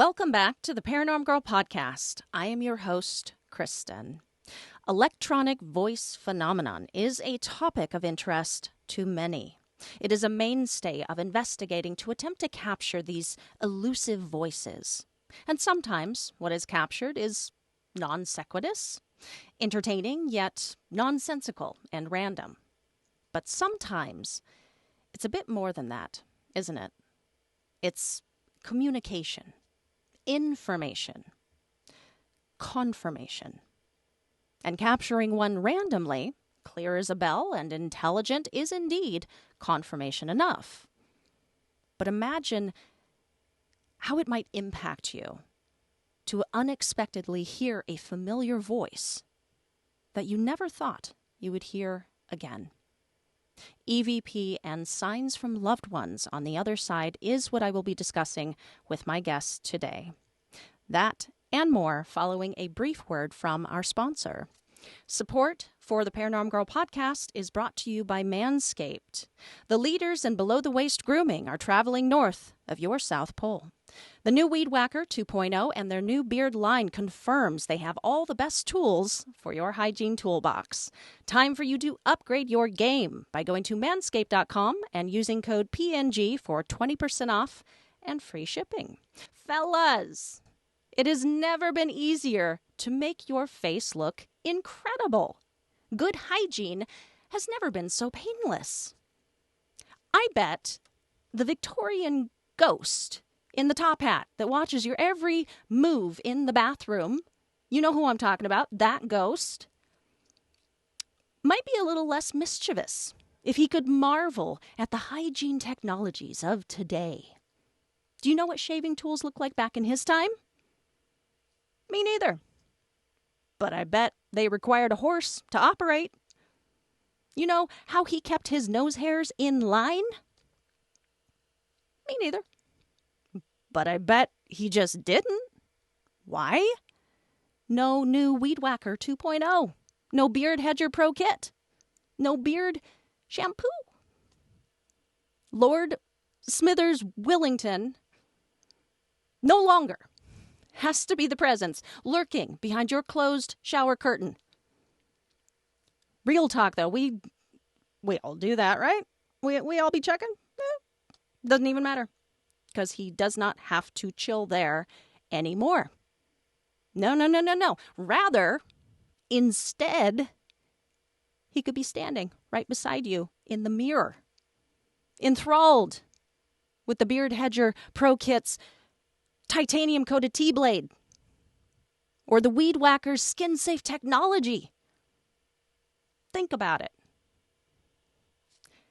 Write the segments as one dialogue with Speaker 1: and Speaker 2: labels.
Speaker 1: Welcome back to the Paranormal Girl podcast. I am your host, Kristen. Electronic voice phenomenon is a topic of interest to many. It is a mainstay of investigating to attempt to capture these elusive voices. And sometimes what is captured is non sequitur, entertaining yet nonsensical and random. But sometimes it's a bit more than that, isn't it? It's communication, information, confirmation. And capturing one randomly, clear as a bell and intelligent, is indeed confirmation enough. But imagine how it might impact you to unexpectedly hear a familiar voice that you never thought you would hear again. EVP and signs from loved ones on the other side is what I will be discussing with my guests today. That and more following a brief word from our sponsor. Support for the Paranormal Girl podcast is brought to you by Manscaped. The leaders in below-the-waist grooming are traveling north of your South Pole. The new Weed Whacker 2.0 and their new beard line confirms they have all the best tools for your hygiene toolbox. Time for you to upgrade your game by going to manscaped.com and using code PNG for 20% off and free shipping. Fellas, it has never been easier to make your face look incredible. Good hygiene has never been so painless. I bet the Victorian ghost in the top hat that watches your every move in the bathroom, you know who I'm talking about, that ghost, might be a little less mischievous if he could marvel at the hygiene technologies of today. Do you know what shaving tools looked like back in his time? Me neither. But I bet they required a horse to operate. You know how he kept his nose hairs in line? Me neither. But I bet he just didn't. Why? No new Weed Whacker 2.0. No Beard Hedger Pro Kit. No beard shampoo. Lord Smithers Willington no longer has to be the presence lurking behind your closed shower curtain. Real talk, though, we all do that, right? We all be checking? Doesn't even matter, because he does not have to chill there anymore. No. Rather, instead, he could be standing right beside you in the mirror, enthralled with the Beard Hedger Pro Kit's titanium-coated T-blade, or the Weed Whacker's skin-safe technology. Think about it.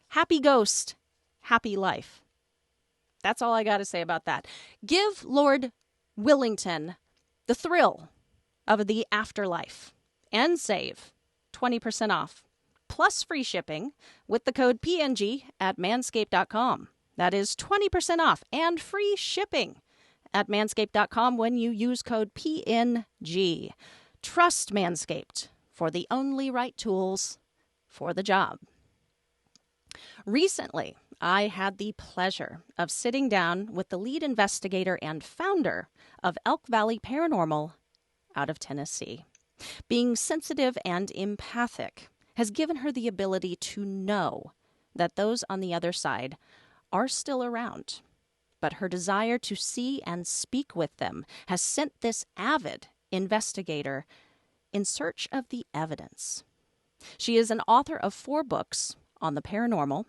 Speaker 1: Happy ghost, happy life. That's all I got to say about that. Give Lord Willington the thrill of the afterlife and save 20% off, plus free shipping with the code PNG at manscaped.com. That is 20% off and free shipping at manscaped.com when you use code PNG. Trust Manscaped for the only right tools for the job. Recently, I had the pleasure of sitting down with the lead investigator and founder of Elk Valley Paranormal out of Tennessee. Being sensitive and empathic has given her the ability to know that those on the other side are still around. But her desire to see and speak with them has sent this avid investigator in search of the evidence. She is an author of 4 books on the paranormal,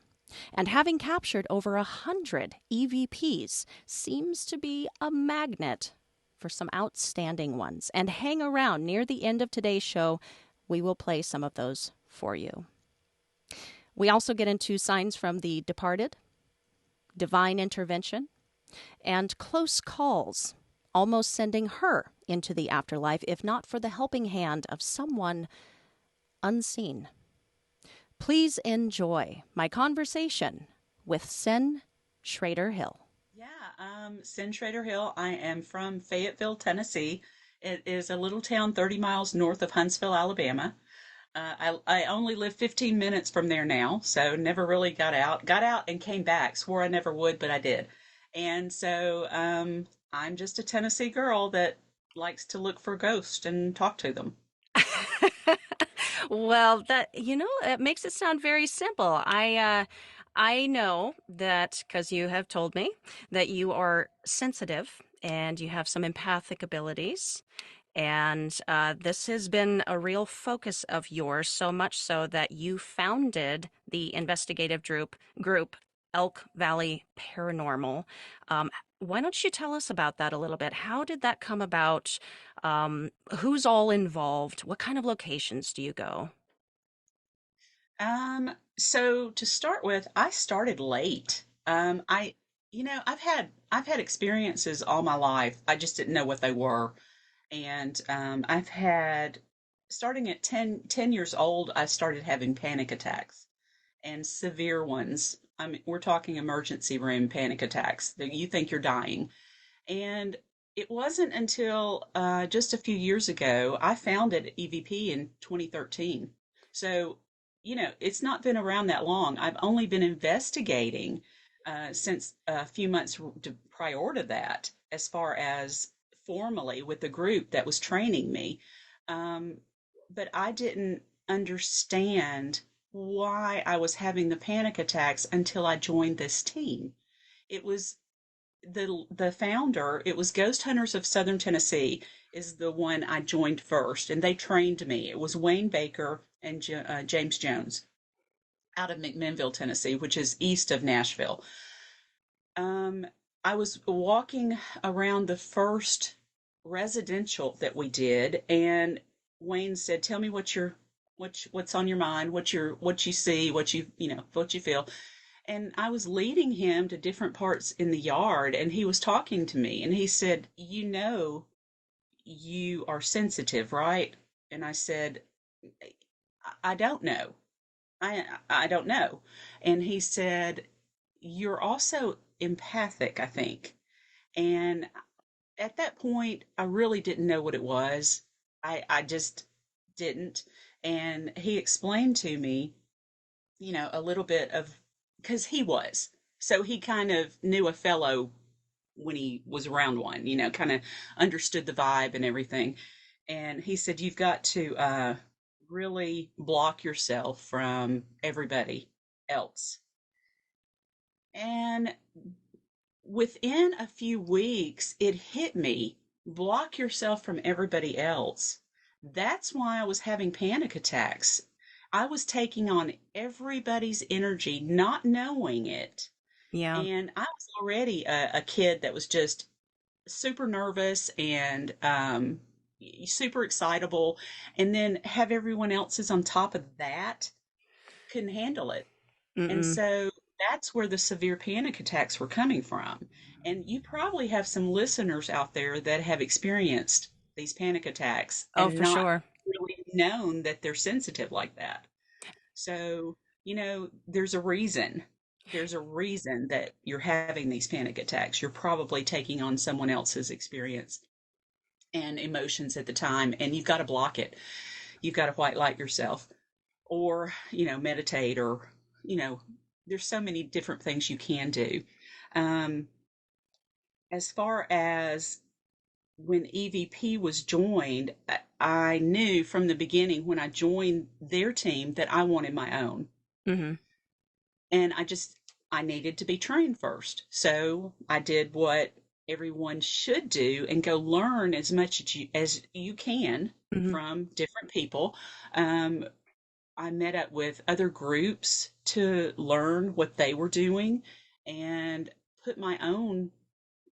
Speaker 1: and having captured over 100 EVPs, seems to be a magnet for some outstanding ones. And hang around near the end of today's show, we will play some of those for you. We also get into signs from the departed, divine intervention, and close calls, almost sending her into the afterlife, if not for the helping hand of someone unseen. Please enjoy my conversation with Cyn Shrader Hill.
Speaker 2: Cyn Shrader Hill. I am from Fayetteville, Tennessee. It is a little town 30 miles north of Huntsville, Alabama. I only live 15 minutes from there now, so never really got out. Got out and came back. Swore I never would, but I did. And so I'm just a Tennessee girl that likes to look for ghosts and talk to them.
Speaker 1: Well, it makes it sound very simple. I know that because you have told me that you are sensitive and you have some empathic abilities. And this has been a real focus of yours, so much so that you founded the investigative group Elk Valley Paranormal. Um, why don't you tell us about that a little bit? How did that come about? Who's all involved? What kind of locations do you go?
Speaker 2: So to start with, I started late. I've had experiences all my life. I just didn't know what they were. And I've had, starting at ten years old, I started having panic attacks and severe ones. I mean, we're talking emergency room panic attacks that you think you're dying. And it wasn't until just a few years ago I founded EVP in 2013. So, it's not been around that long. I've only been investigating since a few months prior to that, as far as formally with the group that was training me. Um, but I didn't understand why I was having the panic attacks until I joined this team. It was the founder, it was Ghost Hunters of Southern Tennessee, is the one I joined first, and they trained me. It was Wayne Baker and James Jones out of McMinnville, Tennessee, which is east of Nashville. Um, I was walking around the first residential that we did, and Wayne said, "Tell me what's on your mind, what you see, what you feel." And I was leading him to different parts in the yard, and he was talking to me, and he said, you are sensitive, right?" And I said, I don't know. I don't know. And he said, "You're also empathic, I think." And at that point, I really didn't know what it was. I just didn't. And he explained to me, a little bit of, because he was. So he kind of knew a fellow when he was around one, kind of understood the vibe and everything. And he said, "You've got to really block yourself from everybody else." And within a few weeks, it hit me, block yourself from everybody else. That's why I was having panic attacks. I was taking on everybody's energy, not knowing it.
Speaker 1: Yeah.
Speaker 2: And I was already a kid that was just super nervous and super excitable. And then have everyone else's on top of that, couldn't handle it. And
Speaker 1: Mm-mm.
Speaker 2: so that's where the severe panic attacks were coming from. And you probably have some listeners out there that have experienced these panic attacks
Speaker 1: Oh,
Speaker 2: and
Speaker 1: for
Speaker 2: not
Speaker 1: sure.
Speaker 2: really known that they're sensitive like that. So, there's a reason. There's a reason that you're having these panic attacks. You're probably taking on someone else's experience and emotions at the time, and you've got to block it. You've got to white light yourself or, meditate or, you know, there's so many different things you can do. Um, as far as when EVP was joined, I knew from the beginning when I joined their team that I wanted my own.
Speaker 1: Mm-hmm.
Speaker 2: And I needed to be trained first. So I did what everyone should do and go learn as much as you can
Speaker 1: Mm-hmm.
Speaker 2: from different people. Um, I met up with other groups to learn what they were doing and put my own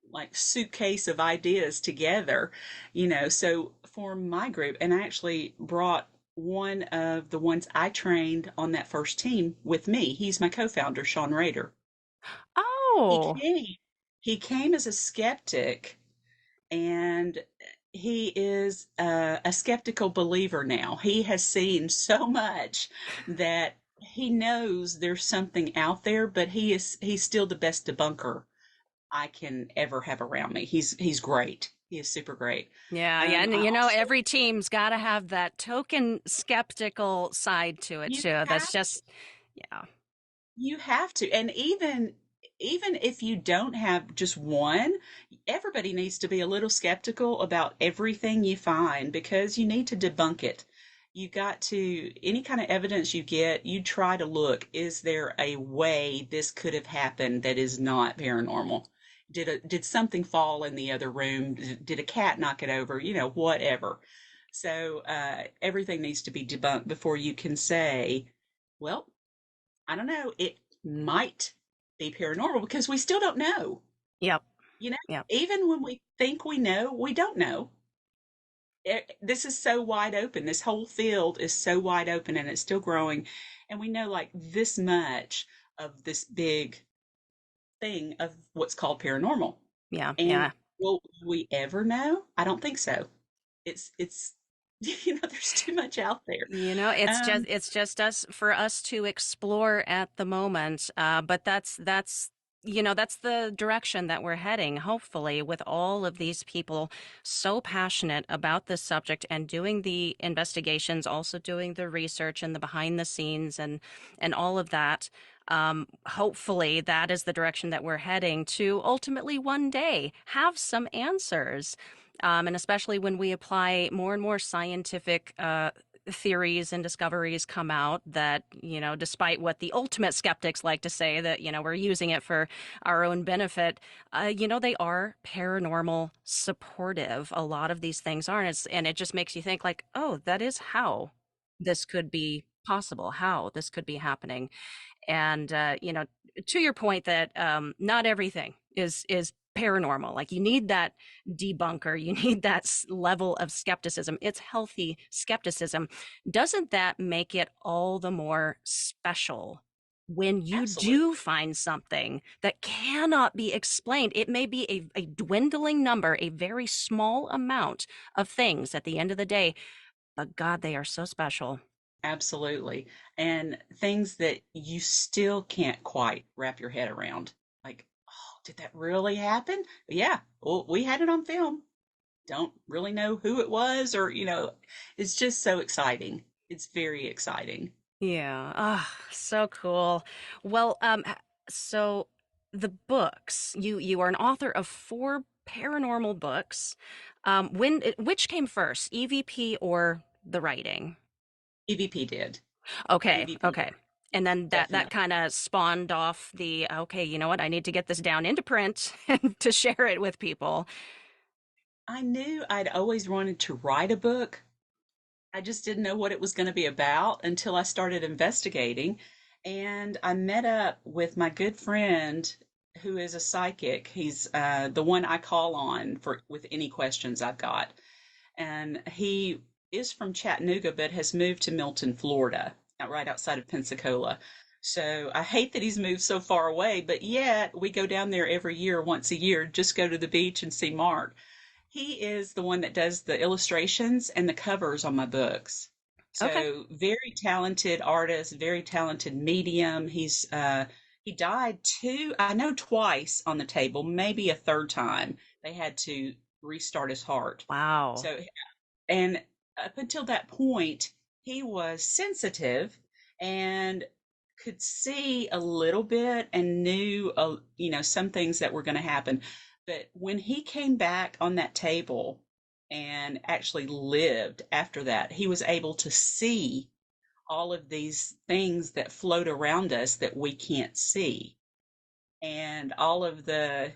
Speaker 2: like suitcase of ideas together, so for my group. And I actually brought one of the ones I trained on that first team with me. He's my co-founder, Sean Rader. He
Speaker 1: Oh.
Speaker 2: came, he came as a skeptic, and he is a skeptical believer now. He has seen so much that he knows there's something out there, but he's still the best debunker I can ever have around me. He's great. He is super great.
Speaker 1: Yeah, yeah. And
Speaker 2: I also
Speaker 1: every team's got to have that token skeptical side to it
Speaker 2: you
Speaker 1: too. That's
Speaker 2: have
Speaker 1: just, yeah.
Speaker 2: you have to, and even even if you don't have just one, everybody needs to be a little skeptical about everything you find because you need to debunk it. You got to, any kind of evidence you get, you try to look, is there a way this could have happened that is not paranormal? Did something fall in the other room? Did a cat knock it over? Whatever. So everything needs to be debunked before you can say, well, I don't know, it might be paranormal because we still don't know.
Speaker 1: Yep.
Speaker 2: You know,
Speaker 1: Yep.
Speaker 2: even when we think we know, we don't know. This is so wide open. This whole field is so wide open and it's still growing. And we know like this much of this big thing of what's called paranormal.
Speaker 1: Yeah.
Speaker 2: And
Speaker 1: Yeah.
Speaker 2: will we ever know? I don't think so. It's there's too much out there.
Speaker 1: It's just
Speaker 2: Um,
Speaker 1: it's just us for us to explore at the moment. But that's the direction that we're heading, hopefully, with all of these people so passionate about this subject and doing the investigations, also doing the research and the behind the scenes and all of that. Hopefully, that is the direction that we're heading to ultimately one day have some answers. And especially when we apply more and more scientific theories and discoveries come out that, despite what the ultimate skeptics like to say, that, we're using it for our own benefit, they are paranormal supportive. A lot of these things are. And it just makes you think, like, oh, that is how this could be possible, how this could be happening. And to your point that not everything is paranormal. Like you need that debunker, you need that level of skepticism. It's healthy skepticism. Doesn't that make it all the more special when you do
Speaker 2: Absolutely.
Speaker 1: find something that cannot be explained? It may be a dwindling number, a very small amount of things at the end of the day, but God, they are so special.
Speaker 2: Absolutely. And things that you still can't quite wrap your head around. Like, oh, did that really happen? Yeah. Well, we had it on film. Don't really know who it was, or, it's just so exciting. It's very exciting.
Speaker 1: Yeah. Ah, so cool. Well, so the books, you are an author of four paranormal books. Which came first, EVP or the writing?
Speaker 2: EVP did.
Speaker 1: Okay,
Speaker 2: EVP
Speaker 1: okay.
Speaker 2: did.
Speaker 1: And then that
Speaker 2: Definitely.
Speaker 1: kind of spawned off the, okay, you know what? I need to get this down into print and to share it with people.
Speaker 2: I knew I'd always wanted to write a book. I just didn't know what it was going to be about until I started investigating. And I met up with my good friend who is a psychic. He's the one I call on for with any questions I've got. And he is from Chattanooga, but has moved to Milton, Florida, right outside of Pensacola. So I hate that he's moved so far away, but yet we go down there every year, once a year, just go to the beach and see Mark. He is the one that does the illustrations and the covers on my books.
Speaker 1: Okay.
Speaker 2: So very talented artist, very talented medium. He died I know twice on the table, maybe a third time. They had to restart his heart.
Speaker 1: Wow.
Speaker 2: So and up until that point, he was sensitive and could see a little bit and knew, some things that were going to happen. But when he came back on that table and actually lived after that, he was able to see all of these things that float around us that we can't see. And all of the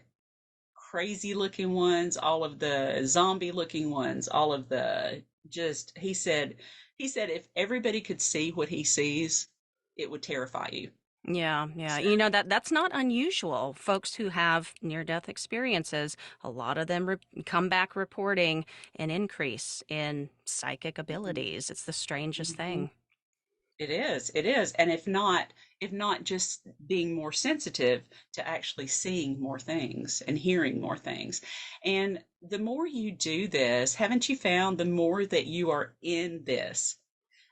Speaker 2: crazy looking ones, all of the zombie looking ones, all of the just he said if everybody could see what he sees, it would terrify you.
Speaker 1: Yeah, yeah.
Speaker 2: So
Speaker 1: That's not unusual. Folks who have near-death experiences, a lot of them come back reporting an increase in psychic
Speaker 2: mhm,
Speaker 1: abilities. It's the strangest
Speaker 2: mhm.
Speaker 1: thing.
Speaker 2: It is. And if not just being more sensitive to actually seeing more things and hearing more things. And the more you do this, haven't you found the more that you are in this,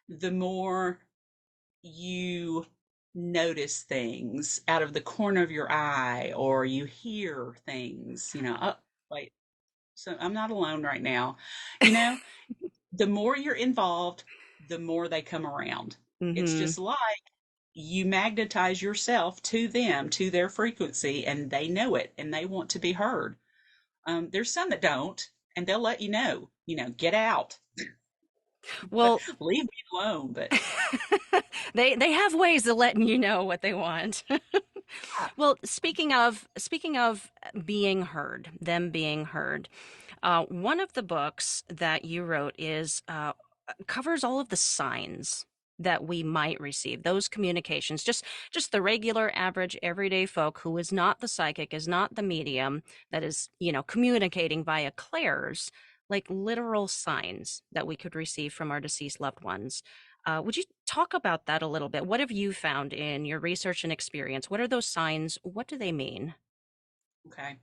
Speaker 2: the more you notice things out of the corner of your eye, or you hear things, oh, wait, so I'm not alone right now. You know, the more you're involved, the more they come around. It's
Speaker 1: Mm-hmm.
Speaker 2: just life. you magnetize yourself to them, to their frequency, and they know it and they want to be heard. There's some that don't, and they'll let you know, get out, but
Speaker 1: Well,
Speaker 2: leave me alone. But
Speaker 1: they have ways of letting you know what they want. Well, speaking of being heard, them being heard, one of the books that you wrote is covers all of the signs that we might receive, those communications, just the regular, average, everyday folk who is not the psychic, is not the medium, that is, communicating via clairs, like literal signs that we could receive from our deceased loved ones. Would you talk about that a little bit? What have you found in your research and experience? What are those signs? What do they mean?
Speaker 2: okay,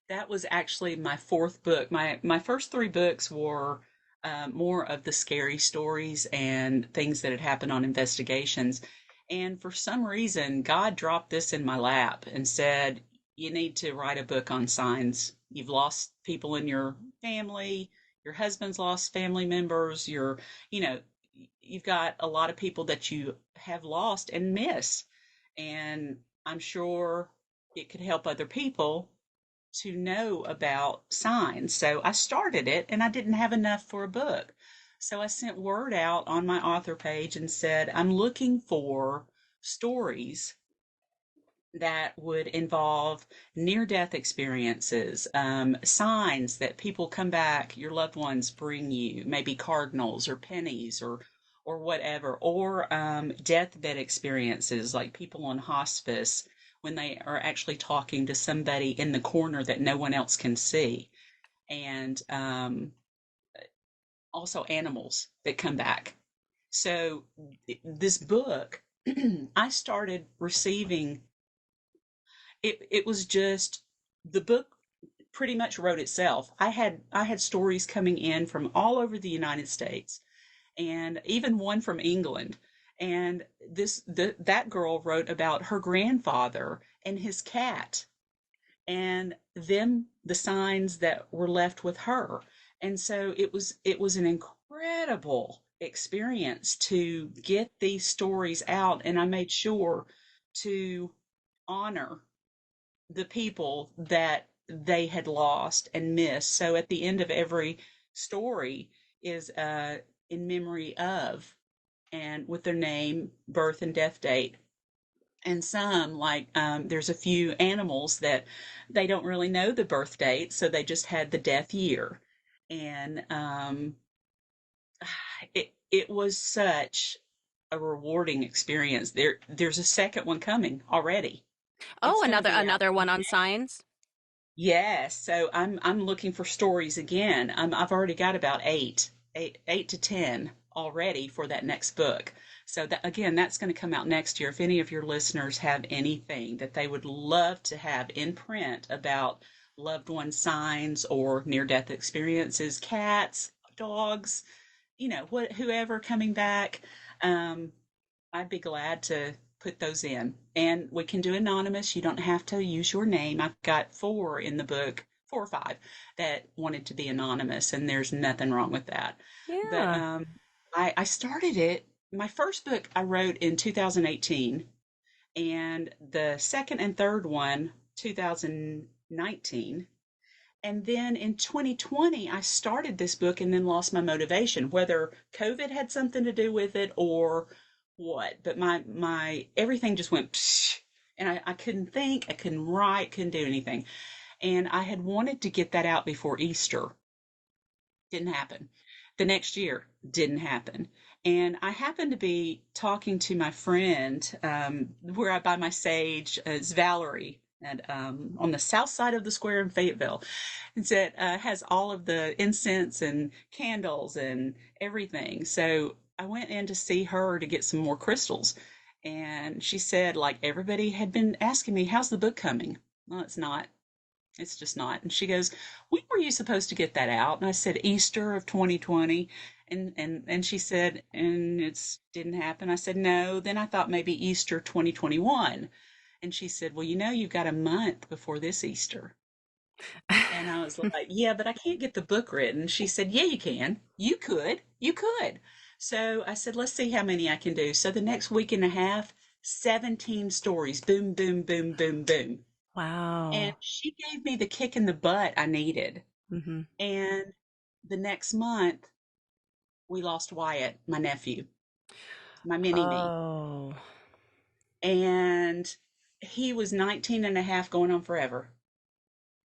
Speaker 2: that was actually my fourth book. My first three books were more of the scary stories and things that had happened on investigations. And for some reason, God dropped this in my lap and said, "You need to write a book on signs. You've lost people in your family. Your husband's lost family members. You know, you've got a lot of people that you have lost and miss. And I'm sure it could help other people to know about signs." So I started it and I didn't have enough for a book. So I sent word out on my author page and said, "I'm looking for stories that would involve near death experiences, signs that people come back, your loved ones bring you, maybe cardinals or pennies or whatever, or deathbed experiences like people on hospice when they are actually talking to somebody in the corner that no one else can see, and also animals that come back." So this book, I started receiving it was just the book pretty much wrote itself. I had stories coming in from all over the United States and even one from England. And that girl wrote about her grandfather and his cat and them the signs that were left with her. And so it was an incredible experience to get these stories out, and I made sure to honor the people that they had lost and missed. So at the end of every story is in memory of and with their name, birth, and death date. And some, like, there's a few animals that they don't really know the birth date, so they just had the death year. And it was such a rewarding experience. There's a second one coming already.
Speaker 1: Oh,
Speaker 2: It's going to
Speaker 1: another
Speaker 2: be out.
Speaker 1: another one on signs.
Speaker 2: Yes, so I'm looking for stories again. I've already got about eight to ten already for that next book. So that again, that's going to come out next year. If any of your listeners have anything that they would love to have in print about loved one signs or near-death experiences, cats, dogs, whoever coming back, um, I'd be glad to put those in. And we can do anonymous. You don't have to use your name. I've got four in the book, four or five, that wanted to be anonymous, and there's nothing wrong with that. But
Speaker 1: Yeah.
Speaker 2: I started it. My first book I wrote in 2018, and the second and third one, 2019. And then in 2020, I started this book and then lost my motivation, whether COVID had something to do with it or what. But my everything just went psh, and I couldn't think, I couldn't write, couldn't do anything. And I had wanted to get that out before Easter. Didn't happen. The next year didn't happen. And I happened to be talking to my friend where I buy my sage. It's Valerie, and on the south side of the square in Fayetteville. And so it has all of the incense and candles and everything. So I went in to see her to get some more crystals. And she said, like, everybody had been asking me, "How's the book coming?" Well, it's not. It's just not. And she goes, "When were you supposed to get that out?" And I said, "Easter of 2020." And she said, "And it's didn't happen." I said, "No." Then I thought maybe Easter 2021. And she said, "Well, you've got a month before this Easter." And I was like, "Yeah, but I can't get the book written." She said, "Yeah, you can. You could. You could." So I said, "Let's see how many I can do." So the next week and a half, 17 stories. Boom, boom, boom, boom, boom. And
Speaker 1: Wow.
Speaker 2: she gave me the kick in the butt I needed.
Speaker 1: Mm-hmm.
Speaker 2: And the next month, we lost Wyatt, my nephew, my mini me.
Speaker 1: Oh.
Speaker 2: And he was 19 and a half, going on forever.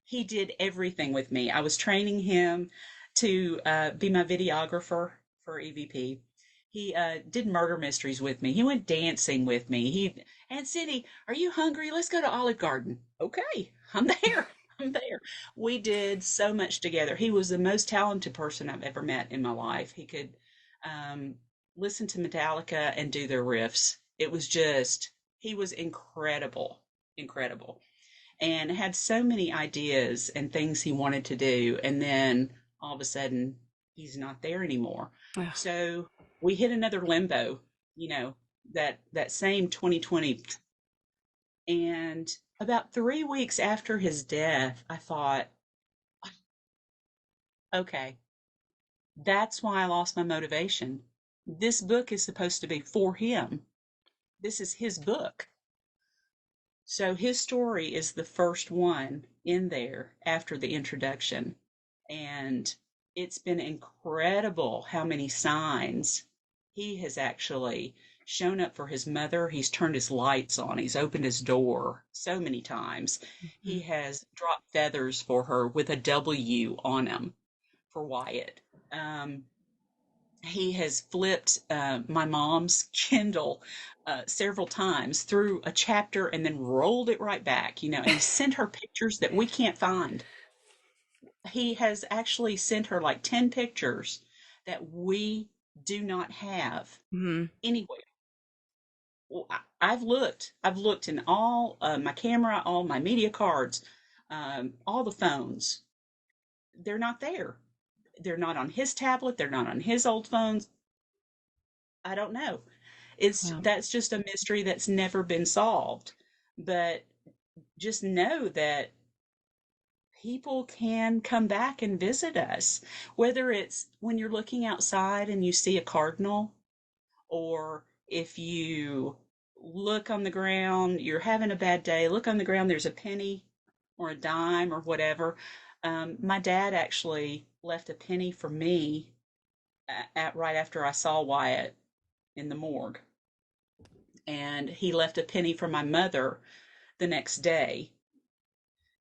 Speaker 2: He did everything with me. I was training him to be my videographer for EVP. He did murder mysteries with me. He went dancing with me. Aunt City, are you hungry? Let's go to Olive Garden. Okay, I'm there. I'm there. We did so much together. He was the most talented person I've ever met in my life. He could um, listen to Metallica and do their riffs. It was just, he was incredible, incredible, and had so many ideas and things he wanted to do. And then all of a sudden, he's not there anymore.
Speaker 1: Ugh.
Speaker 2: So we hit another limbo, you know, that same 2020. And about 3 weeks after his death, I thought, okay, that's why I lost my motivation. This book is supposed to be for him. This is his book. So his story is the first one in there after the introduction. And it's been incredible how many signs he has actually shown up for his mother. He's turned his lights on, he's opened his door so many times.
Speaker 1: Mm-hmm.
Speaker 2: He has dropped feathers for her with a W on them for Wyatt. Um, he has flipped my mom's Kindle several times through a chapter and then rolled it right back, you know, and sent her pictures that we can't find. He has actually sent her like 10 pictures that we do not have
Speaker 1: Mm-hmm.
Speaker 2: anywhere. Well, I've looked in all my camera, all my media cards, all the phones. They're not there. They're not on his tablet. They're not on his old phones. I don't know.
Speaker 1: Yeah.
Speaker 2: That's just a mystery that's never been solved. But just know that people can come back and visit us, whether it's when you're looking outside and you see a cardinal, or if you look on the ground, you're having a bad day, look on the ground, there's a penny or a dime or whatever. My dad actually left a penny for me right after I saw Wyatt in the morgue, and he left a penny for my mother the next day.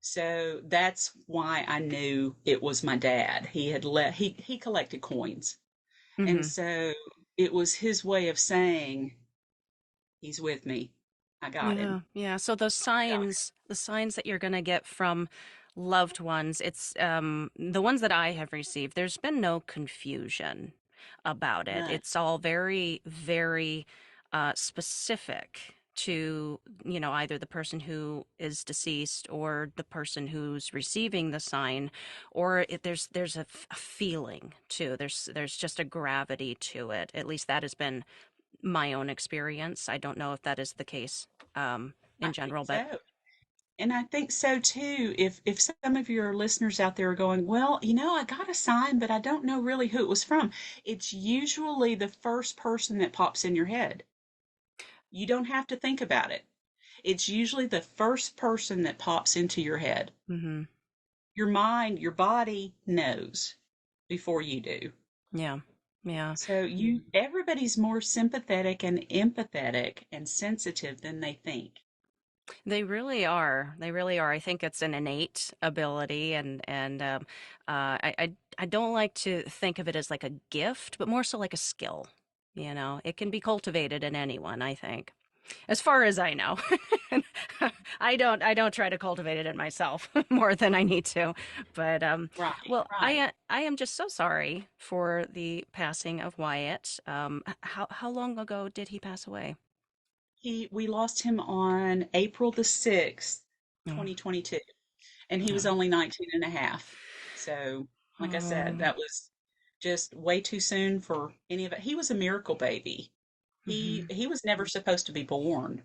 Speaker 2: So that's why I knew it was my dad. He collected coins. And
Speaker 1: Mm-hmm.
Speaker 2: so it was his way of saying, he's with me. I got
Speaker 1: Yeah,
Speaker 2: him.
Speaker 1: yeah. So those
Speaker 2: I got
Speaker 1: the signs that you're going to get from loved ones, it's the ones that I have received, there's been no confusion about
Speaker 2: him.
Speaker 1: it.
Speaker 2: None.
Speaker 1: It's all very, very specific to, you know, either the person who is deceased or the person who's receiving the sign, or there's a feeling too. There's just a gravity to it. At least that has been my own experience. I don't know if that is the case
Speaker 2: I
Speaker 1: in
Speaker 2: think
Speaker 1: general, but
Speaker 2: so. And I think so too. If some of your listeners out there are going, well, you know, I got a sign, but I don't know really who it was from. It's usually the first person that pops in your head. You don't have to think about it. It's usually the first person that pops into your head.
Speaker 1: hmm
Speaker 2: Your mind, your body knows before you do.
Speaker 1: yeah, yeah,
Speaker 2: So everybody's more sympathetic and empathetic and sensitive than they think.
Speaker 1: they really are. They really are. I think it's an innate ability, and I don't like to think of it as like a gift, but more so like a skill. You know, it can be cultivated in anyone, I think. As far as I know. I don't try to cultivate it in myself more than I need to. But
Speaker 2: Right,
Speaker 1: well,
Speaker 2: right.
Speaker 1: I am just so sorry for the passing of Wyatt. How long ago did he pass away?
Speaker 2: We lost him on April the 6th,
Speaker 1: Oh,
Speaker 2: 2022, and he was
Speaker 1: no.
Speaker 2: only 19 and a half. So, like I said,
Speaker 1: Um,
Speaker 2: that was just way too soon for any of it. He was a miracle baby.
Speaker 1: mhm.
Speaker 2: He was never supposed to be born.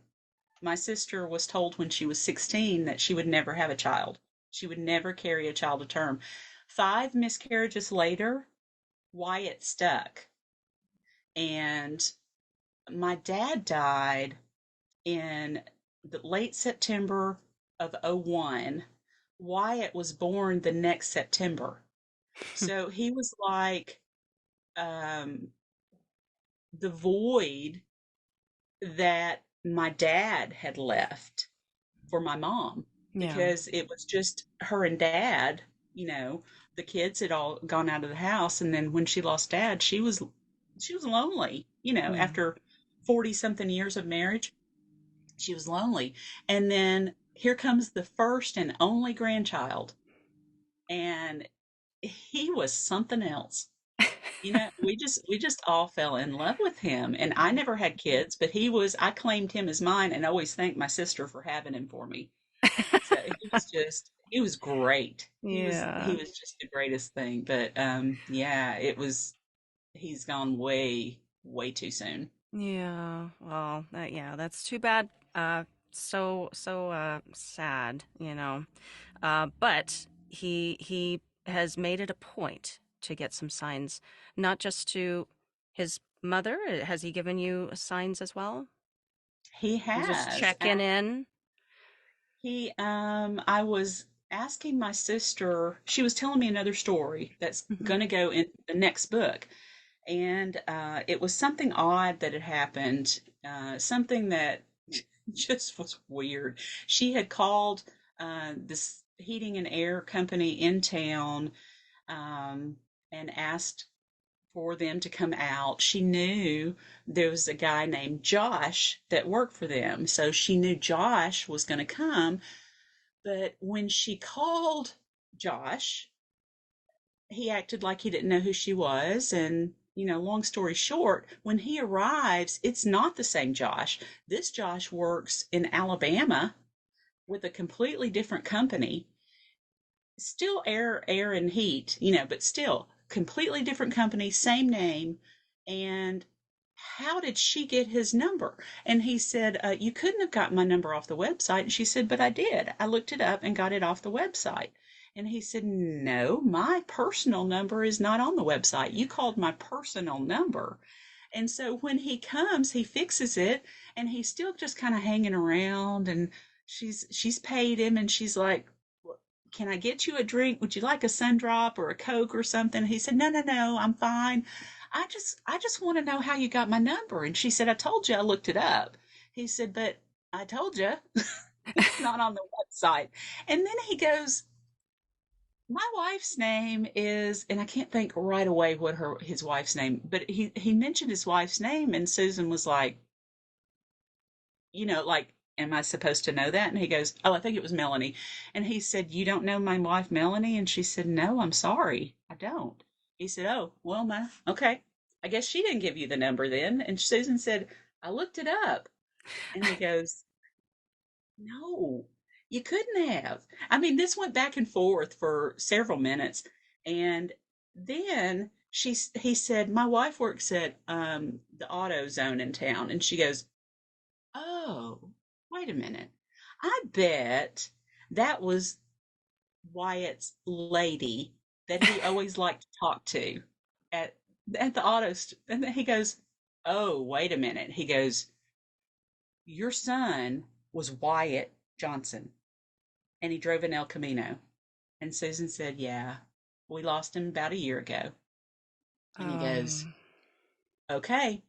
Speaker 2: My sister was told when she was 16 that she would never have a child. She would never carry a child to term. 5 miscarriages later, Wyatt stuck. And my dad died in the late September of '01. Wyatt was born the next September. So he was like um, the void that my dad had left for my mom,
Speaker 1: Yeah.
Speaker 2: because it was just her and dad, you know, the kids had all gone out of the house, and then when she lost dad, she was lonely,
Speaker 1: Yeah.
Speaker 2: after 40 something years of marriage, she was lonely. And then here comes the first and only grandchild, and he was something else. We just all fell in love with him. And I never had kids, but I claimed him as mine and always thanked my sister for having him for me. So he was great. He
Speaker 1: Yeah.
Speaker 2: was just the greatest thing. But yeah, he's gone way, way too soon.
Speaker 1: Yeah. Well, yeah, that's too bad. So sad, you know. But he has made it a point to get some signs, not just to his mother. Has he given you signs as well?
Speaker 2: He
Speaker 1: He's just
Speaker 2: has.
Speaker 1: checking in.
Speaker 2: I was asking my sister, she was telling me another story that's
Speaker 1: Hmm.
Speaker 2: going to go in the next book. And it was something odd that had happened, something that just was weird. She had called this heating and air company in town, um, and asked for them to come out. She knew there was a guy named Josh that worked for them. So she knew Josh was going to come. But when she called Josh, he acted like he didn't know who she was. And, long story short, when he arrives, it's not the same Josh. This Josh works in Alabama with a completely different company, still air and heat, but still completely different company, same name. And how did she get his number? And he said, you couldn't have gotten my number off the website. And she said, but I did. I looked it up and got it off the website. And he said, no, my personal number is not on the website. You called my personal number. And so when he comes, he fixes it, and he's still just kind of hanging around. And she's paid him, and she's like, can I get you a drink? Would you like a sun drop or a Coke or something? He said, no, no, no, I'm fine. I just want to know how you got my number. And she said, I told you I looked it up. He said, but I told you it's not on the website. And then he goes, my wife's name is, and I can't think right away what his wife's name, but he mentioned his wife's name, and Susan was like, like, am I supposed to know that? And he goes, oh, I think it was Melanie. And he said, you don't know my wife, Melanie? And she said, no, I'm sorry. I don't. He said, oh, well, okay. I guess she didn't give you the number then. And Susan said, I looked it up. And he goes, no, you couldn't have. I mean, this went back and forth for several minutes. And then he said, my wife works at the auto zone in town. And she goes, oh, wait a minute. I bet that was Wyatt's lady that he always liked to talk to at at the and then he goes, "Oh, wait a minute." He goes, "Your son was Wyatt Johnson, and he drove an El Camino." And Susan said, "Yeah, we lost him about a year ago." And he goes,
Speaker 1: Um,
Speaker 2: "Okay."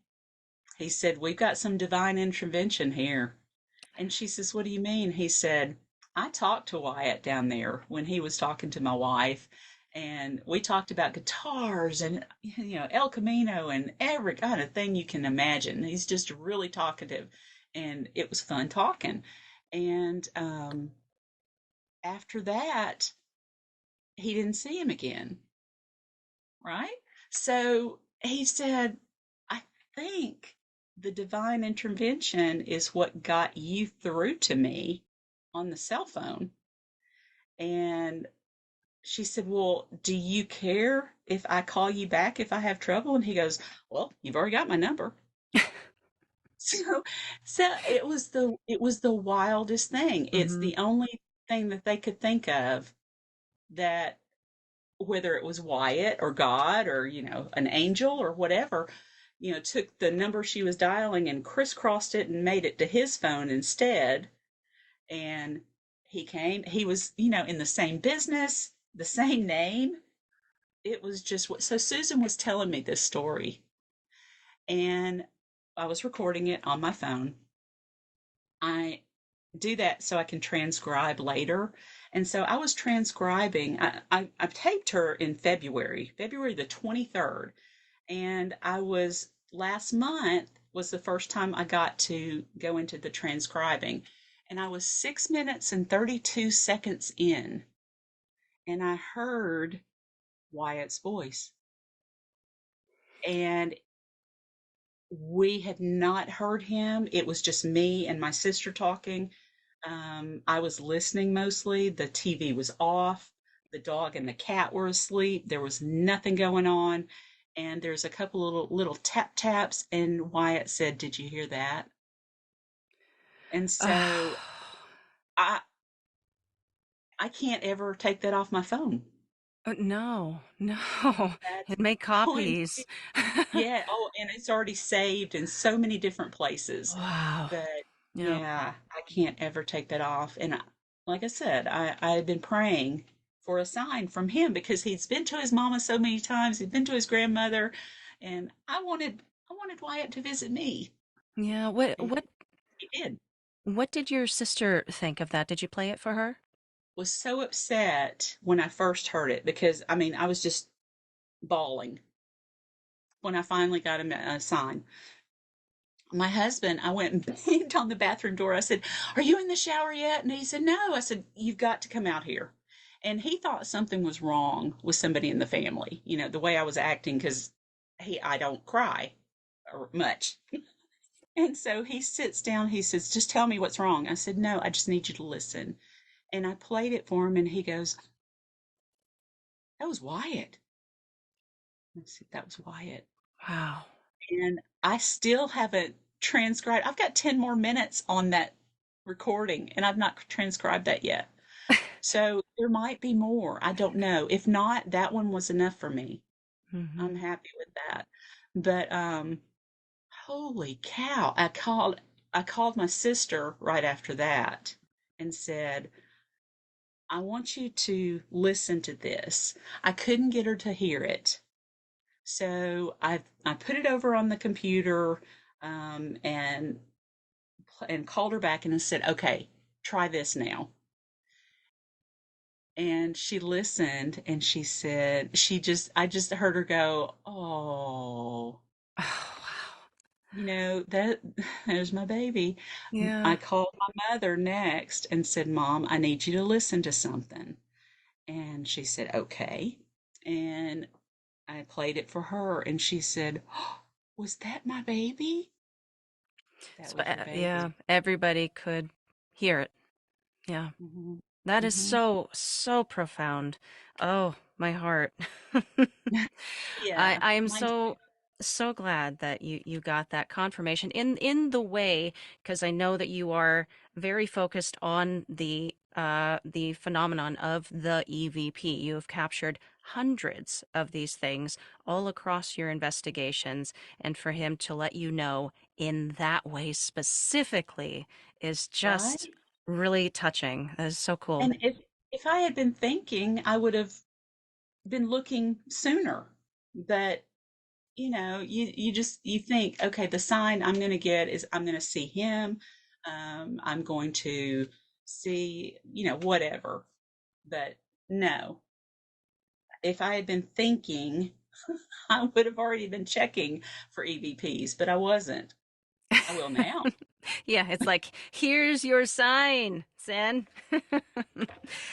Speaker 2: He said, "We've got some divine intervention here." And she says, what do you mean? He said, I talked to Wyatt down there when he was talking to my wife, and we talked about guitars and, El Camino and every kind of thing you can imagine. He's just really talkative, and it was fun talking. And after that, he didn't see him again, right? So he said, I think the divine intervention is what got you through to me on the cell phone. And she said, well, do you care if I call you back if I have trouble? And he goes, well, you've already got my number. So, so it was the wildest thing. It's
Speaker 1: hmm
Speaker 2: the only thing that they could think of, that whether it was Wyatt or God or, an angel or whatever, took the number she was dialing and crisscrossed it and made it to his phone instead. And he came. He was, in the same business, the same name. It was just what. So Susan was telling me this story, and I was recording it on my phone. I do that so I can transcribe later. And so I was transcribing. I taped her in February the 23rd. And I was last month was the first time I got to go into the transcribing. And I was 6 minutes and 32 seconds in, and I heard Wyatt's voice. And we had not heard him. It was just me and my sister talking. I was listening mostly. The TV was off. The dog and the cat were asleep. There was nothing going on. And there's a couple little tap taps. And Wyatt said, "Did you hear that?" And so I I can't ever take that off my phone.
Speaker 1: No, no.
Speaker 2: That's
Speaker 1: And make
Speaker 2: going
Speaker 1: copies.
Speaker 2: Yeah, oh, and it's already saved in so many different places.
Speaker 1: Wow.
Speaker 2: But
Speaker 1: Yeah.
Speaker 2: yeah, I can't ever take that off. And like I said, I had been praying for a sign from him because he's been to his mama so many times, he'd been to his grandmother, and I wanted Wyatt to visit me.
Speaker 1: Yeah. What
Speaker 2: And
Speaker 1: what
Speaker 2: he did.
Speaker 1: what did your sister think of that? Did you play it for her?
Speaker 2: Was so upset when I first heard it because I was just bawling when I finally got him a sign. My husband, I went and banged on the bathroom door. I said, "Are you in the shower yet?" And he said, "No." I said, "You've got to come out here." And he thought something was wrong with somebody in the family, the way I was acting, because I don't cry or much. And so he sits down, he says, "Just tell me what's wrong." I said, "No, I just need you to listen." And I played it for him, and he goes, "That was Wyatt." I said, "That was Wyatt."
Speaker 1: Wow.
Speaker 2: And I still haven't transcribed. I've got 10 more minutes on that recording, and I've not transcribed that yet. So there might be more. I don't know. If not, that one was enough for me. I'm
Speaker 1: Hmm.
Speaker 2: happy with that. But holy cow. I called my sister right after that and said, "I want you to listen to this." I couldn't get her to hear it. So I put it over on the computer, and called her back and said, "Okay, try this now." And she listened and she said, I just heard her go, "Oh,
Speaker 1: Oh, wow.
Speaker 2: that there's my baby." I
Speaker 1: Yeah.
Speaker 2: called my mother next and said, "Mom, I need you to listen to something." And she said, "Okay." And I played it for her and she said, "Oh, was that my baby?" That
Speaker 1: So,
Speaker 2: was your
Speaker 1: yeah,
Speaker 2: baby.
Speaker 1: everybody could hear it. Yeah.
Speaker 2: Hmm.
Speaker 1: That is
Speaker 2: Hmm.
Speaker 1: so, so profound. Oh, my heart. I
Speaker 2: Yeah,
Speaker 1: I am
Speaker 2: mine too.
Speaker 1: so so glad that you got that confirmation in the way, because I know that you are very focused on the phenomenon of the EVP. You have captured hundreds of these things all across your investigations, and for him to let you know in that way specifically is just
Speaker 2: Right?
Speaker 1: really touching. That is so cool.
Speaker 2: And if I had been thinking, I would have been looking sooner. But you think, okay, the sign I'm going to get is I'm going to see him. I'm going to see, whatever. But no, if I had been thinking, I would have already been checking for EVPs, but I wasn't. I will now.
Speaker 1: Yeah, it's like, here's your sign, Cyn.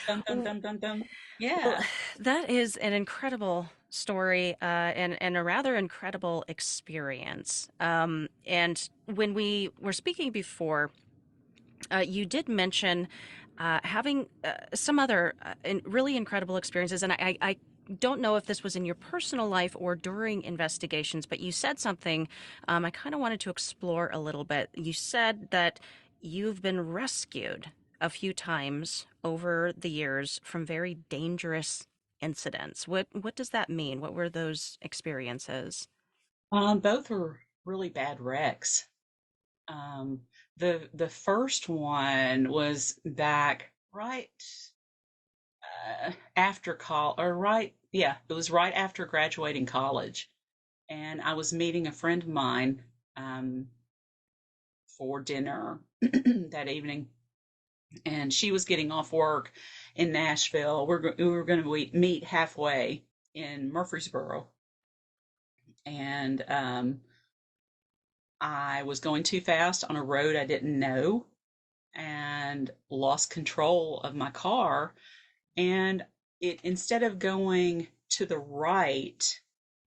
Speaker 2: Dum dum dum dum dum.
Speaker 1: Well,
Speaker 2: Yeah.
Speaker 1: that is an incredible story, and a rather incredible experience. And when we were speaking before, you did mention having some other really incredible experiences, and I don't know if this was in your personal life or during investigations, but you said something I kind of wanted to explore a little bit. You said that you've been rescued a few times over the years from very dangerous incidents. What does that mean? What were those experiences?
Speaker 2: Both were really bad wrecks. Um, the first one was back right after college, or right, yeah, it was right after graduating college, and I was meeting a friend of mine um, for dinner that evening, and she was getting off work in Nashville. We were going to meet halfway in Murfreesboro, and I was going too fast on a road I didn't know and lost control of my car. And it, instead of going to the right,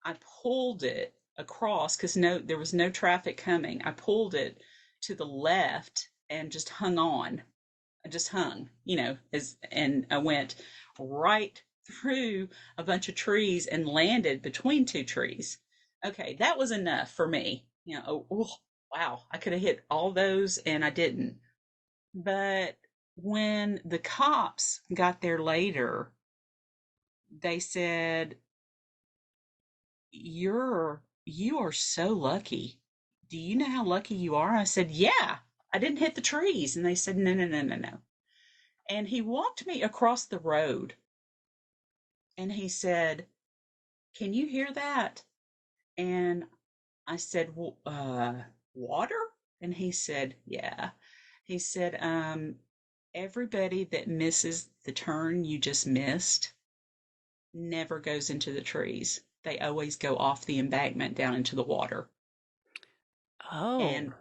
Speaker 2: I pulled it across because there was no traffic coming. I pulled it to the left and just hung on. I just hung, and I went right through a bunch of trees and landed between two trees. Okay, that was enough for me. Oh, wow, I could have hit all those and I didn't. But when the cops got there later, they said, you are so lucky. Do you know how lucky you are? I said, yeah, I didn't hit the trees. And they said, no, no, no, no, no. And he walked me across the road and he said, can you hear that? And I said, well, water? And he said, yeah. He said, everybody that misses the turn you just missed never goes into the trees. They always go off the embankment down into the water.
Speaker 1: Oh,
Speaker 2: And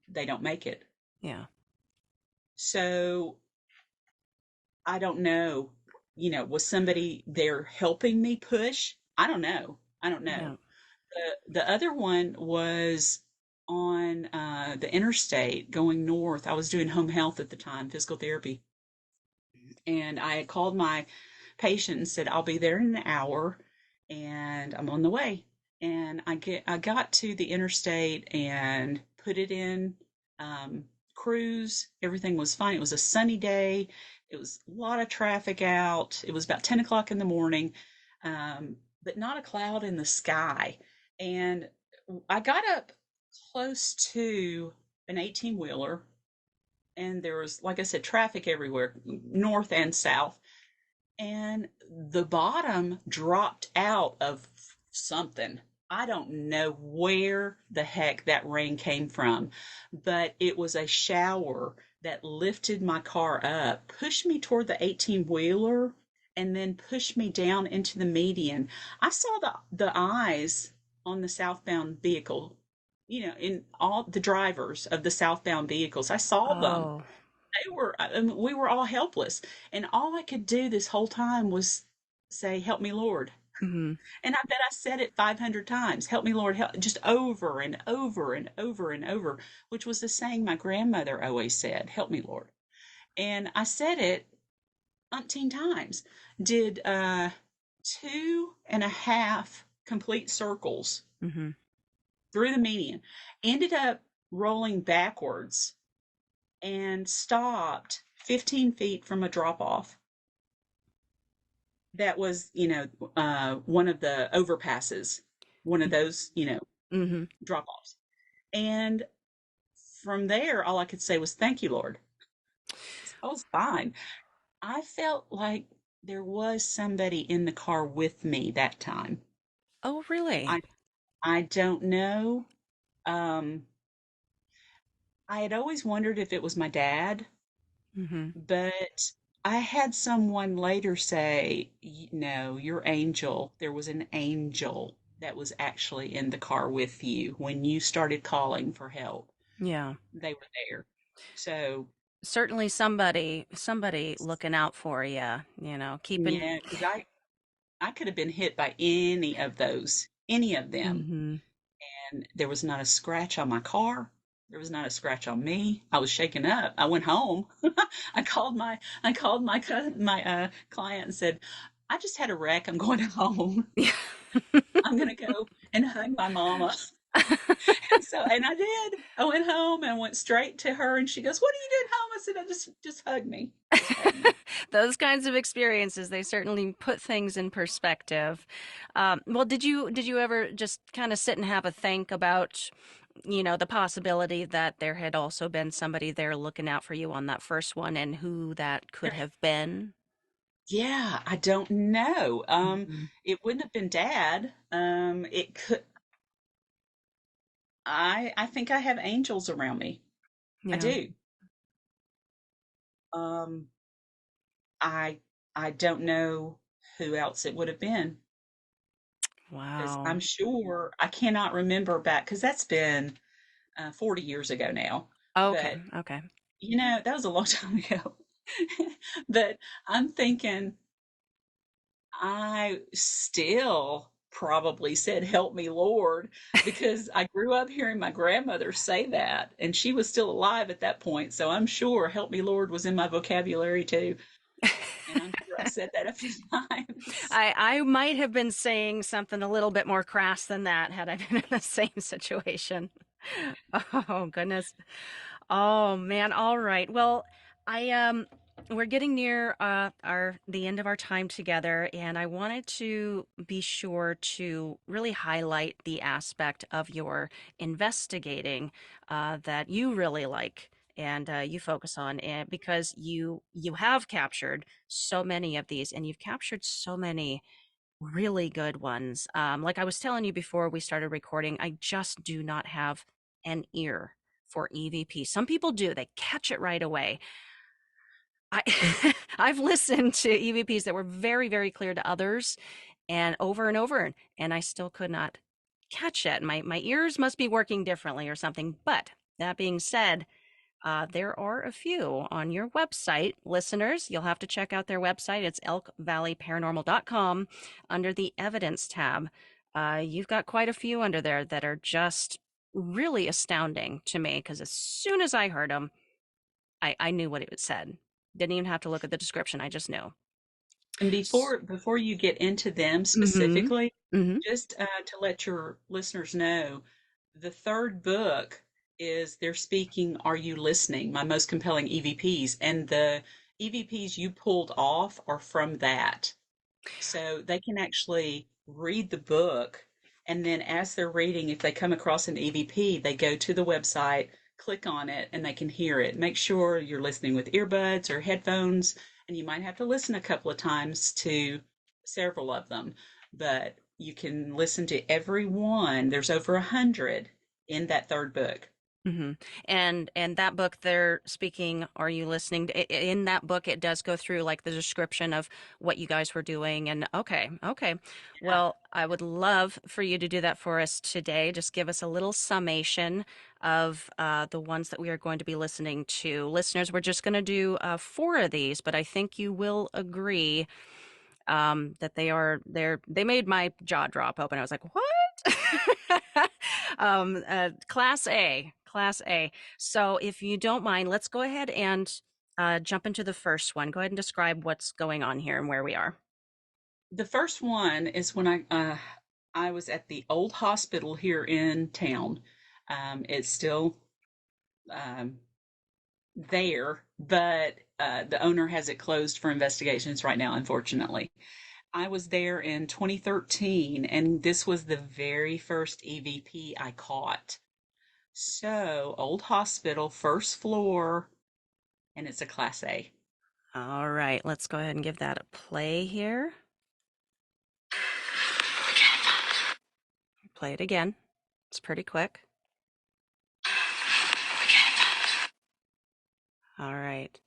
Speaker 2: they don't make it.
Speaker 1: yeah.
Speaker 2: So I don't know, was somebody there helping me push? I don't know. I don't know.
Speaker 1: Yeah.
Speaker 2: The other one was on the interstate going north. I was doing home health at the time, physical therapy. And I had called my patient and said, I'll be there in an hour and I'm on the way. And I got to the interstate and put it in cruise. Everything was fine. It was a sunny day. It was a lot of traffic out. It was about 10 o'clock in the morning, but not a cloud in the sky. And I got up close to an 18 wheeler, and there was, like I said, traffic everywhere, north and south. And the bottom dropped out of something. I don't know where the heck that rain came from, but it was a shower that lifted my car up, pushed me toward the 18 wheeler, and then pushed me down into the median. I saw the eyes on the southbound vehicle, in all the drivers of the southbound vehicles. I saw them.
Speaker 1: Oh.
Speaker 2: I mean, we were all helpless. And all I could do this whole time was say, help me, Lord.
Speaker 1: Hmm.
Speaker 2: And I bet I said it 500 times, help me, Lord, help, just over and over and over and over, which was the saying my grandmother always said, help me, Lord. And I said it umpteen times, did 2.5 complete circles
Speaker 1: Hmm.
Speaker 2: through the median, ended up rolling backwards and stopped 15 feet from a drop off that was, one of the overpasses, one of those,
Speaker 1: Hmm.
Speaker 2: drop offs. And from there, all I could say was, thank you, Lord. I was fine. I felt like there was somebody in the car with me that time.
Speaker 1: Oh, really?
Speaker 2: I, I don't know. Um, I had always wondered if it was my dad.
Speaker 1: Hmm.
Speaker 2: But I had someone later say, no, your angel, there was an angel that was actually in the car with you when you started calling for help.
Speaker 1: Yeah.
Speaker 2: They were there. So,
Speaker 1: Certainly somebody looking out for you, keeping.
Speaker 2: yeah, because I could have been hit by any of them.
Speaker 1: Hmm.
Speaker 2: And there was not a scratch on my car. There was not a scratch on me. I was shaken up. I went home. I called my client and said, I just had a wreck. I'm going home. I'm gonna go and hug my mama. And I did. I went home and went straight to her, and she goes, "What are you doing home?" I said, "I just hug me. Just hug
Speaker 3: Those kinds of experiences, they certainly put things in perspective. Well, did you ever just kind of sit and have a think about, the possibility that there had also been somebody there looking out for you on that first one and who that could
Speaker 2: There-
Speaker 3: have been?
Speaker 2: Yeah, I don't know.
Speaker 3: Mhm.
Speaker 2: It wouldn't have been Dad. It could. I think I have angels around me. I
Speaker 3: Yeah.
Speaker 2: do. Um, I I don't know who else it would have been because
Speaker 3: Wow.
Speaker 2: I'm sure I cannot remember back because that's been 40 years ago now.
Speaker 3: Okay.
Speaker 2: But
Speaker 3: Okay.
Speaker 2: that was a long time ago. But I'm thinking I still probably said, "Help me, Lord," because I grew up hearing my grandmother say that, and she was still alive at that point. So I'm sure "Help me, Lord" was in my vocabulary too. And I'm sure I said that a few times.
Speaker 3: I might have been saying something a little bit more crass than that had I been in the same situation. Oh goodness. Oh man. All right. Well, I we're getting near our the end of our time together, and I wanted to be sure to really highlight the aspect of your investigating that you really like and you focus on, and because you have captured so many of these, and you've captured so many really good ones. Like I was telling you before we started recording, I just do not have an ear for EVP. Some people do, they catch it right away. I I've listened to EVPs that were very, very clear to others and over, and I still could not catch it. My ears must be working differently or something. But that being said, there are a few on your website. Listeners, you'll have to check out their website. It's elkvalleyparanormal.com under the evidence tab. You've got quite a few under there that are just really astounding to me because as soon as I heard them, I knew what it said. Didn't even have to look at the description. I just knew.
Speaker 2: And before you get into them
Speaker 3: Mm-hmm.
Speaker 2: specifically,
Speaker 3: Mm-hmm.
Speaker 2: just to let your listeners know, the third book is They're Speaking, Are You Listening? My Most Compelling EVPs. And the EVPs you pulled off are from that. So they can actually read the book, and then as they're reading, if they come across an EVP, they go to the website, click on it, and they can hear it. Make sure you're listening with earbuds or headphones, and you might have to listen a couple of times to several of them, but you can listen to every one. There's over 100 in that third book.
Speaker 3: Mm-hmm. And that book they're speaking, are you listening? In that book, it does go through like the description of what you guys were doing. And okay, okay.
Speaker 2: Yeah.
Speaker 3: Well, I would love for you to do that for us today. Just give us a little summation of the ones that we are going to be listening to. Listeners, we're just going to do four of these, but I think you will agree that they made my jaw drop open. I was like, what? Class A. So if you don't mind, let's go ahead and jump into the first one. Go ahead and describe what's going on here and where we are.
Speaker 2: The first one is when I was at the old hospital here in town. It's still um, there, but the owner has it closed for investigations right now, unfortunately. I was there in 2013, and this was the very first EVP I caught. So, old hospital, first floor, and it's a class A.
Speaker 3: All right, let's go ahead and give that a play here. Play it again. It's pretty quick. All right.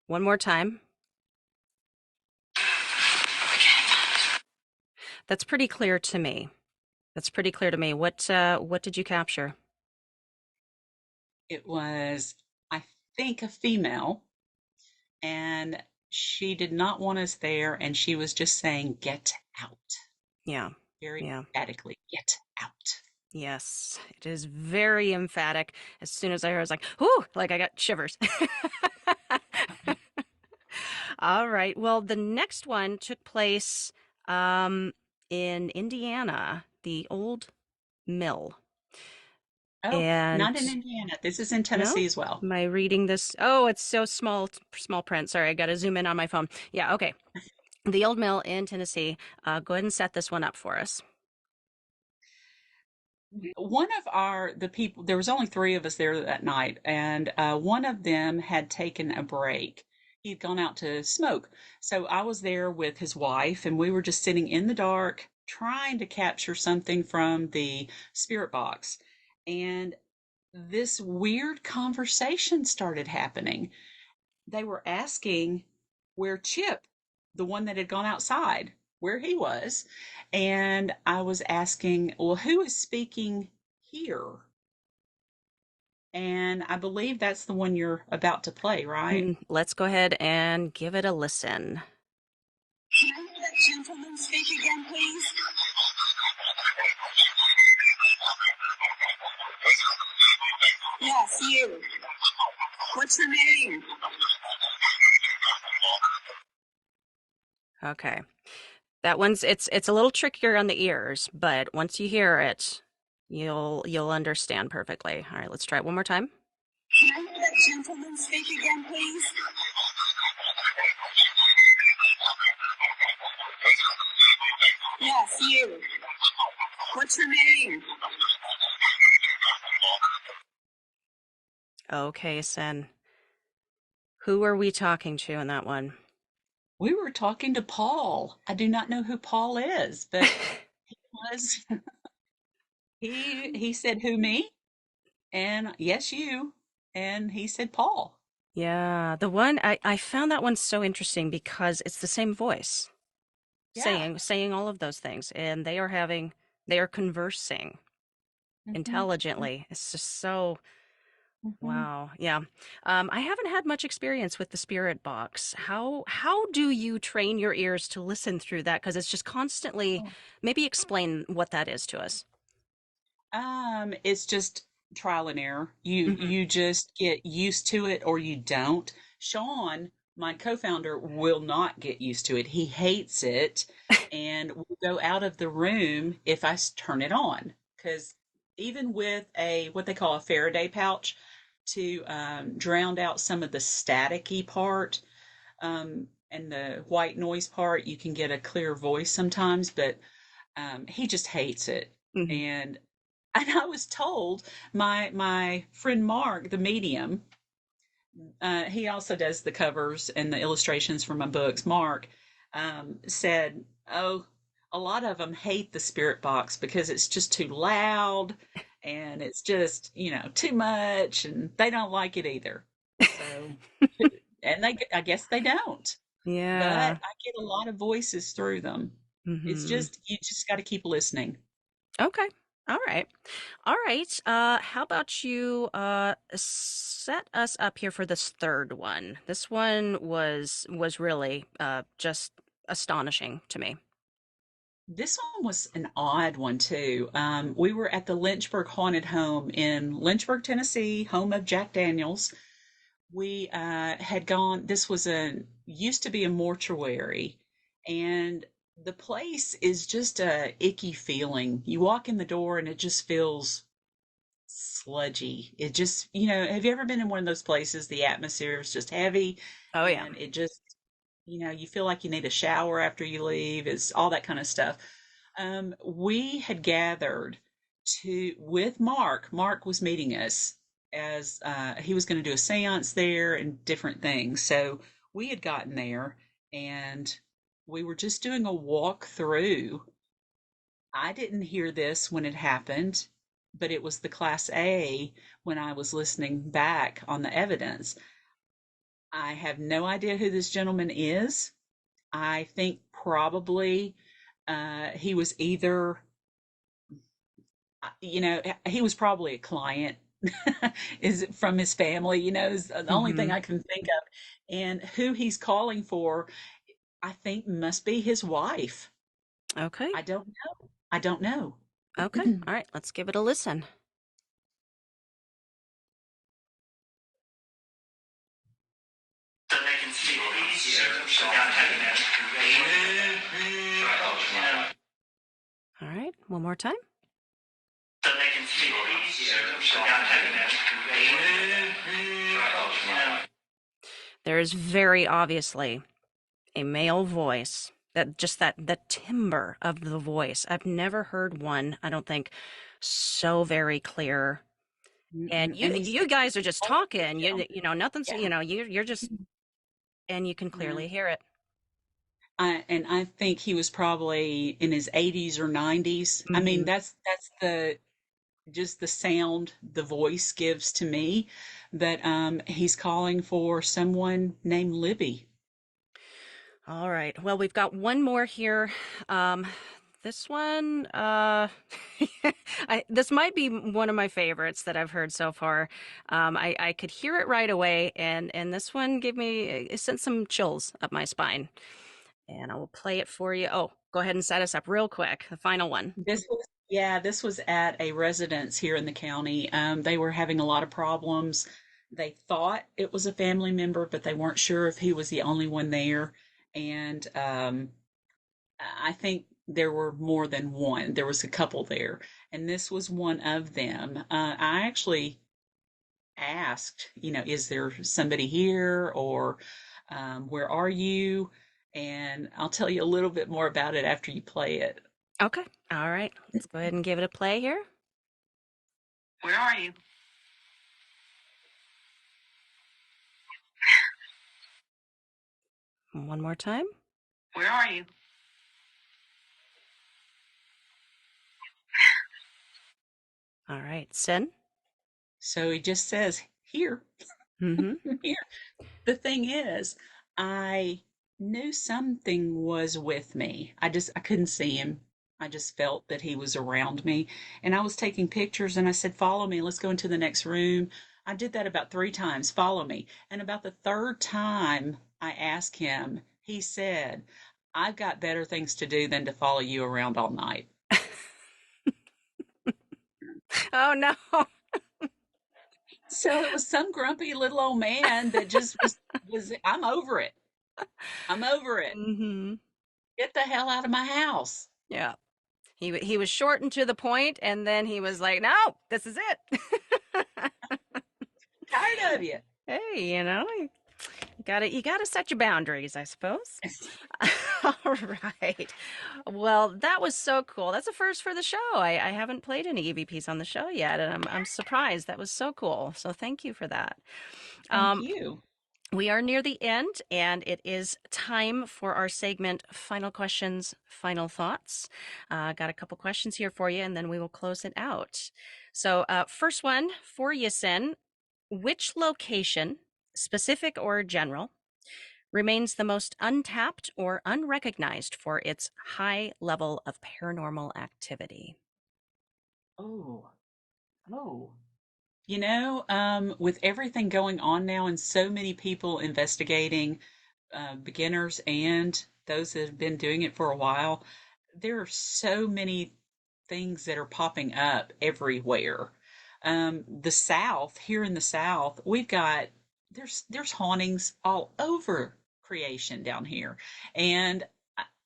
Speaker 3: One more time. That's pretty clear to me. That's pretty clear to me. What did you capture?
Speaker 2: It was, I think, a female, and she did not want us there, and she was just saying, "Get out,"
Speaker 3: Yeah.
Speaker 2: very
Speaker 3: Yeah.
Speaker 2: emphatically, "Get out."
Speaker 3: Yes, it is very emphatic. As soon as I heard, I was like, "Whoo!" Like I got shivers. All right. Well, the next one took place um, in Indiana, the old mill.
Speaker 2: Oh,
Speaker 3: And
Speaker 2: not in Indiana. This is in
Speaker 3: no,
Speaker 2: Tennessee as well.
Speaker 3: am I reading this? Oh, it's so small, small print. Sorry, I got to zoom in on my phone. Yeah, okay. The Old Mill in Tennessee. Go ahead and set this one up for us.
Speaker 2: One of the people, there was only three of us there that night, and one of them had taken a break. He'd gone out to smoke. So I was there with his wife, and we were just sitting in the dark trying to capture something from the spirit box. And this weird conversation started happening. They were asking where Chip, the one that had gone outside, where he was. And I was asking, well, who is speaking here? And I believe that's the one you're about to play, right?
Speaker 3: Let's go ahead and give it a listen.
Speaker 2: Can I hear that gentleman speak again, please? Yes, you. What's your name?
Speaker 3: Okay. That one's it's a little trickier on the ears, but once you hear it, you'll understand perfectly. All right, let's try it one more time.
Speaker 2: Can I hear that gentleman speak again, please? Yes, you. What's your name?
Speaker 3: Okay, Cyn. Who are we talking to in that one?
Speaker 2: We were talking to Paul. I do not know who Paul is, but he was he said who me? And yes, you. And he said Paul.
Speaker 3: Yeah, the one I found that one so interesting because it's the same voice
Speaker 2: Yeah.
Speaker 3: saying all of those things, and they are conversing
Speaker 2: Hmm.
Speaker 3: intelligently. It's just so
Speaker 2: Hmm.
Speaker 3: wow. Yeah. I haven't had much experience with the spirit box. How do you train your ears to listen through that? Because it's just constantly, maybe explain what that is to us.
Speaker 2: It's just trial and error. You
Speaker 3: Hmm.
Speaker 2: you just get used to it or you don't. Sean, my co-founder, will not get used to it. He hates it and will go out of the room if turn it on. Because even with a what they call a Faraday pouch to drown out some of the staticky part and the white noise part, you can get a clear voice sometimes, but he just hates it.
Speaker 3: Hmm.
Speaker 2: And I was told my friend Mark, the medium, he also does the covers and the illustrations for my books. Mark said, "Oh, a lot of them hate the spirit box because it's just too loud, and it's just too much, and they don't like it either." So, and I guess they don't, but
Speaker 3: Yeah.
Speaker 2: I get a lot of voices through them. It's
Speaker 3: Hmm.
Speaker 2: just you just got to keep listening.
Speaker 3: Okay. All right. All right. How about you set us up here for this third one? This one was really just astonishing to me.
Speaker 2: This one was an odd one too. We were at the Lynchburg Haunted Home in Lynchburg, Tennessee, home of Jack Daniels. We had gone. This was a used to be a mortuary, and the place is just a icky feeling. You walk in the door and it just feels sludgy. It just, have you ever been in one of those places? The atmosphere is just heavy,
Speaker 3: Oh yeah.
Speaker 2: and it just, you feel like you need a shower after you leave. It's all that kind of stuff. We had gathered to with Mark. Mark was meeting us as he was going to do a seance there and different things. So we had gotten there and we were just doing a walk through. I didn't hear this when it happened, but it was the Class A when I was listening back on the evidence. I have no idea who this gentleman is. I think probably he was either, he was probably a client is from his family, is the only thing
Speaker 3: Hmm.
Speaker 2: I can think of. And who he's calling for, I think must be his wife.
Speaker 3: Okay.
Speaker 2: I don't know. I don't know.
Speaker 3: Okay. All right. Let's give it a listen.
Speaker 4: So they can sleep easier without having
Speaker 3: All right. One more time.
Speaker 4: so they can sleep easier
Speaker 3: There's very obviously a male voice, that just that the timbre of the voice. I've never heard one, I don't think, so very clear. And
Speaker 2: And
Speaker 3: you guys are just talking. You know nothing's,
Speaker 2: yeah.
Speaker 3: you're just, and you can
Speaker 2: Yeah.
Speaker 3: clearly hear it.
Speaker 2: I think he was probably in his 80s or 90s. I mean,
Speaker 3: Hmm.
Speaker 2: that's the just the sound the voice gives to me. But he's calling for someone named Libby.
Speaker 3: All right. Well, we've got one more here. Um, this one, this might be one of my favorites that I've heard so far. I could hear it right away, and this one gave me, it sent some chills up my spine. And I will play it for you. Oh, go ahead and set us up real quick. The final one.
Speaker 2: This was at a residence here in the county. They were having a lot of problems. They thought it was a family member, but they weren't sure if he was the only one there. And I think there were more than one. There was a couple there, and this was one of them. I actually asked, is there somebody here, or where are you? And I'll tell you a little bit more about it after you play it.
Speaker 3: Okay. All right. Let's go ahead and give it a play here.
Speaker 4: Where are you?
Speaker 3: One more time.
Speaker 4: Where are you?
Speaker 3: All right. Cyn.
Speaker 2: So he just says, here,
Speaker 3: Mm-hmm.
Speaker 2: here. The thing is, I knew something was with me. I couldn't see him. I just felt that he was around me. And I was taking pictures and I said, follow me. Let's go into the next room. I did that about 3 times. Follow me. And about the third time I asked him, he said, I've got better things to do than to follow you around all night.
Speaker 3: Oh no.
Speaker 2: So it was some grumpy little old man that just was I'm over it. I'm over it.
Speaker 3: Mm-hmm.
Speaker 2: Get the hell out of my house.
Speaker 3: Yeah. He was short and to the point, and then he was like, "No, this is it."
Speaker 2: Tired of you.
Speaker 3: Hey, you gotta set your boundaries, I suppose. All right. Well, that was so cool. That's a first for the show. I haven't played any EVPs on the show yet, and I'm surprised. That was so cool. So thank you for that.
Speaker 2: Thank
Speaker 3: Um,
Speaker 2: you.
Speaker 3: we are near the end, and it is time for our segment, Final Questions, Final Thoughts. Got a couple questions here for you, and then we will close it out. So, first one for you, Cyn. Which location, specific or general, remains the most untapped or unrecognized for its high level of paranormal activity?
Speaker 2: Oh, oh. With everything going on now and so many people investigating, beginners and those that have been doing it for a while, there are so many things that are popping up everywhere. The South, here in the South, we've got there's hauntings all over creation down here, and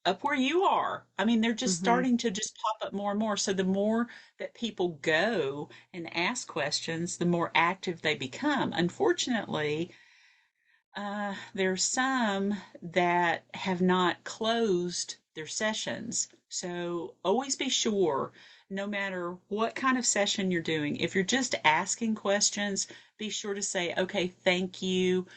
Speaker 2: up where you are. I mean, they're just
Speaker 3: Mm-hmm.
Speaker 2: starting to just pop up more and more. So the more that people go and ask questions, the more active they become. Unfortunately, there's some that have not closed their sessions. So always be sure, no matter what kind of session you're doing, if you're just asking questions, be sure to say, okay, thank you.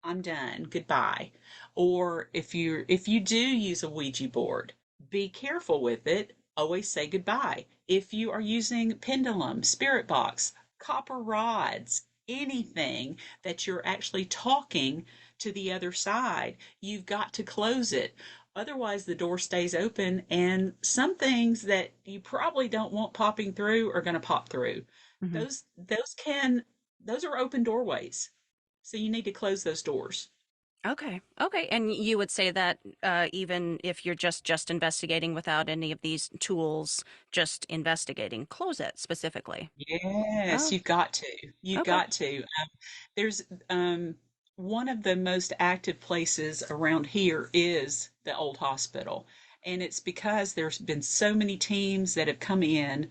Speaker 2: I'm done. Goodbye. Or if you do use a Ouija board, be careful with it. Always say goodbye. If you are using pendulum, spirit box, copper rods, anything that you're actually talking to the other side, you've got to close it. Otherwise, the door stays open, and some things that you probably don't want popping through are going to pop through.
Speaker 3: Mm-hmm.
Speaker 2: Those are open doorways. So you need to close those doors.
Speaker 3: Okay. Okay. And you would say that even if you're just investigating without any of these tools, just investigating, close it specifically.
Speaker 2: Yes,
Speaker 3: Oh,
Speaker 2: you've got to. You've
Speaker 3: okay.
Speaker 2: got to. There's one of the most active places around here is the old hospital. And it's because there's been so many teams that have come in.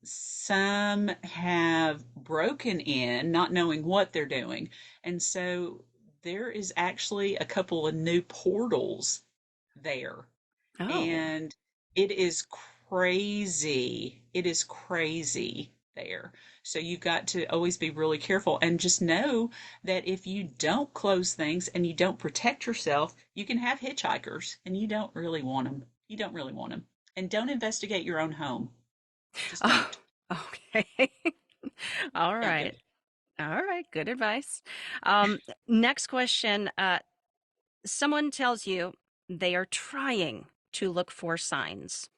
Speaker 2: Some have broken in, not knowing what they're doing. And so there is actually a couple of new portals there.
Speaker 3: Oh.
Speaker 2: And it is crazy. It is crazy there. So you've got to always be really careful and just know that if you don't close things and you don't protect yourself, you can have hitchhikers and you don't really want them. You don't really want them. And don't investigate your own home. Just
Speaker 3: Oh,
Speaker 2: don't.
Speaker 3: okay. All
Speaker 2: Don't do
Speaker 3: right.
Speaker 2: it.
Speaker 3: All right. Good advice. Um, Next question. Someone tells you they are trying to look for signs.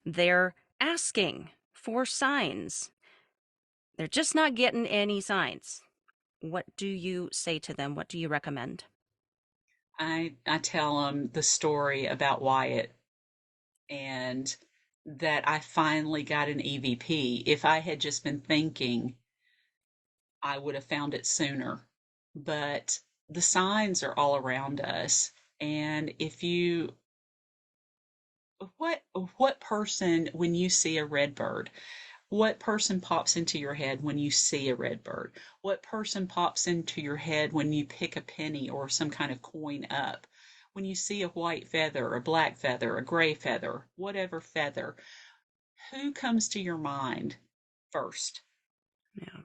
Speaker 3: They're asking for signs. They're just not getting any signs. What do you say to them? What do you recommend?
Speaker 2: I tell them the story about Wyatt and that I finally got an EVP. If I had just been thinking, I would have found it sooner. But the signs are all around us. And if you, what, what person, when you see a red bird, what person pops into your head when you see a red bird? What person pops into your head when you pick a penny or some kind of coin up? When you see a white feather, a black feather, a gray feather, whatever feather, who comes to your mind first?
Speaker 3: Yeah.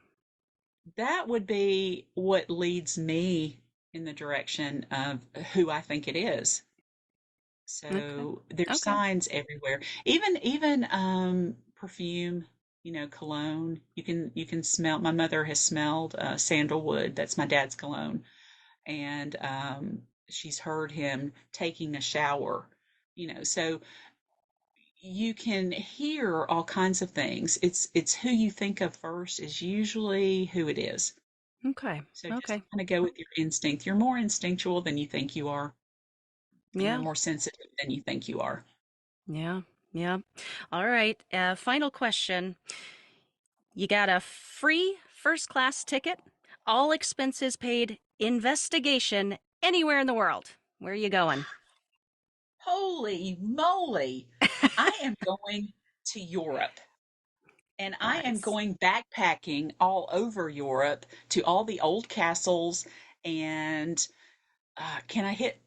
Speaker 2: That would be what leads me in the direction of who I think it is.
Speaker 3: Okay.
Speaker 2: So there's
Speaker 3: Okay.
Speaker 2: signs everywhere. Even perfume, cologne. You can smell. My mother has smelled sandalwood. That's my dad's cologne, and she's heard him taking a shower. So you can hear all kinds of things. It's who you think of first is usually who it is.
Speaker 3: Okay.
Speaker 2: So just
Speaker 3: Okay.
Speaker 2: kind of go with your instinct. You're more instinctual than you think you are, and you're
Speaker 3: Yeah.
Speaker 2: more sensitive than you think you are.
Speaker 3: Yeah. Yeah. All right. Final question. You got a free first class ticket, all expenses paid, investigation anywhere in the world. Where are you going?
Speaker 2: Holy moly! I am going to Europe, and I am
Speaker 3: Nice.
Speaker 2: going backpacking all over Europe to all the old castles. And can I hit?